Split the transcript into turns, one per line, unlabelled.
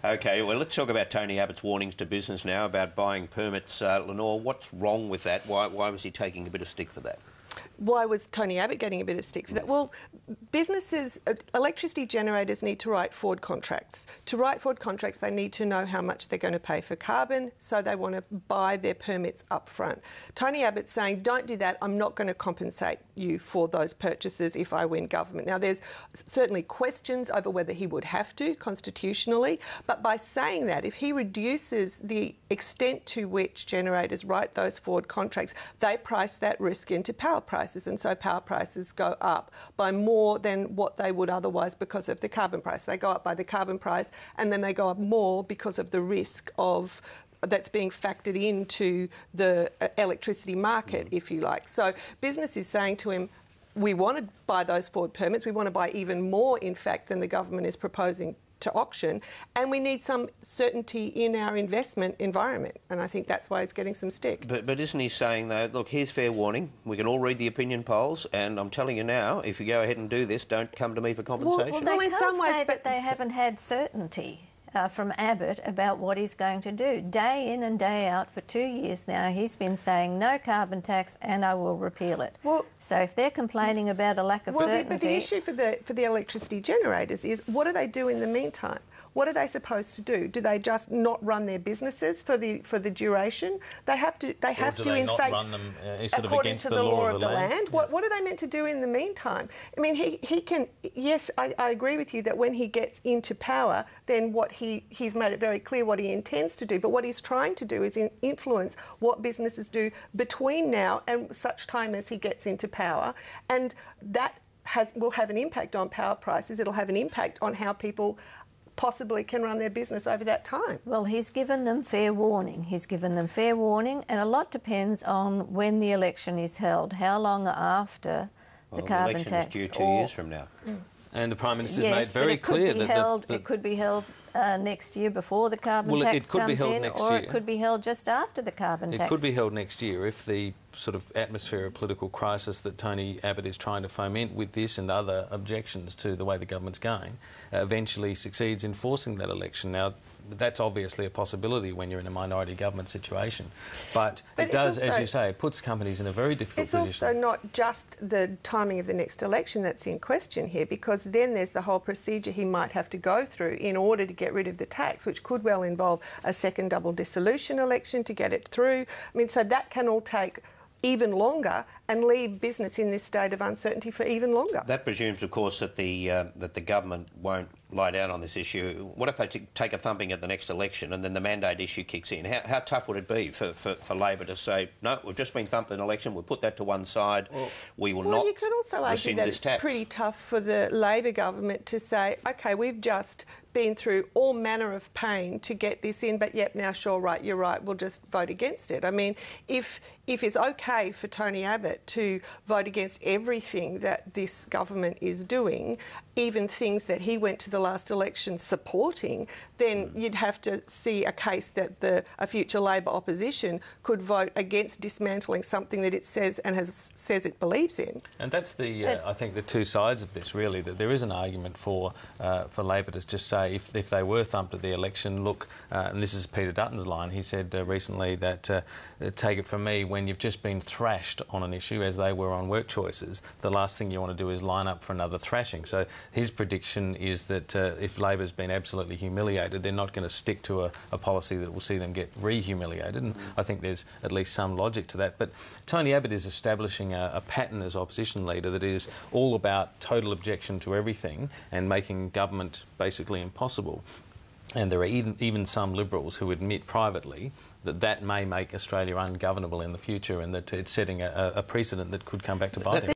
OK, well, let's talk about Tony Abbott's warnings to business now about buying permits. Lenore, what's wrong with that? Why was he taking a bit of stick for that?
Why was Tony Abbott getting a bit of stick for that? Well, businesses, electricity generators need to write forward contracts. To write forward contracts, they need to know how much they're going to pay for carbon, so they want to buy their permits up front. Tony Abbott's saying, don't do that, I'm not going to compensate you for those purchases if I win government. Now, there's certainly questions over whether he would have to constitutionally, but by saying that, if he reduces the extent to which generators write those forward contracts, they price that risk into power prices, and so power prices go up by more than what they would otherwise because of the carbon price. They go up by the carbon price, and then they go up more because of the risk of that's being factored into the electricity market, if you like. So business is saying to him, we want to buy those forward permits, we want to buy even more, in fact, than the government is proposing to auction, and we need some certainty in our investment environment, and I think that's why it's getting some stick.
But isn't he saying, though, look, here's fair warning, we can all read the opinion polls, and I'm telling you now, if you go ahead and do this, don't come to me for compensation.
Well, they can't say that they haven't had certainty from Abbott about what he's going to do. Day in and day out for 2 years now, he's been saying no carbon tax and I will repeal it. Well, so if they're complaining about a lack of certainty...
But the issue for the electricity generators is, what do they do in the meantime? What are they supposed to do? Do they just not run their businesses for the duration? They have to. They have to, in fact,
run them,
according to the law of the land. Yes. What are they meant to do in the meantime? I mean, he can. Yes, I agree with you that when he gets into power, then he's made it very clear what he intends to do. But what he's trying to do is influence what businesses do between now and such time as he gets into power, and that will have an impact on power prices. It'll have an impact on how people possibly can run their business over that time.
Well, he's given them fair warning. He's given them fair warning, and a lot depends on when the election is held, how long after the carbon tax.
The election is due 2 years from now.
And the Prime Minister's made very clear that...
it could be held next year before the carbon tax comes in, or it could be held just after the carbon tax.
It could be held next year if the sort of atmosphere of political crisis that Tony Abbott is trying to foment with this and other objections to the way the government's going eventually succeeds in forcing that election. Now, that's obviously a possibility when you're in a minority government situation. But it does, also, as you say, it puts companies in a very difficult position.
It's also not just the timing of the next election that's in question here, because then there's the whole procedure he might have to go through in order to get rid of the tax, which could well involve a second double dissolution election to get it through. I mean, so that can all take even longer and leave business in this state of uncertainty for even longer.
That presumes, of course, that the government won't lie down on this issue. What if they take a thumping at the next election and then the mandate issue kicks in? How tough would it be for Labor to say, no, we've just been thumped in an election, we'll put that to one side, we will not
Well, you could also argue that it's
tax.
Pretty tough for the Labor government to say, OK, we've just been through all manner of pain to get this in, but yep, now sure, right, you're right, we'll just vote against it. I mean, if it's OK for Tony Abbott to vote against everything that this government is doing, even things that he went to the last election supporting, then you'd have to see a case that a future Labor opposition could vote against dismantling something that it says and says it believes in.
And that's I think the two sides of this, really, that there is an argument for Labor to just say, if they were thumped at the election, look, and this is Peter Dutton's line, he said recently that, take it from me, when you've just been thrashed on an issue, as they were on work choices, the last thing you want to do is line up for another thrashing. So his prediction is that if Labor's been absolutely humiliated, they're not going to stick to a policy that will see them get re-humiliated, and I think there's at least some logic to that. But Tony Abbott is establishing a pattern as opposition leader that is all about total objection to everything and making government basically impossible. And there are even some Liberals who admit privately that may make Australia ungovernable in the future, and that it's setting a precedent that could come back to bite them.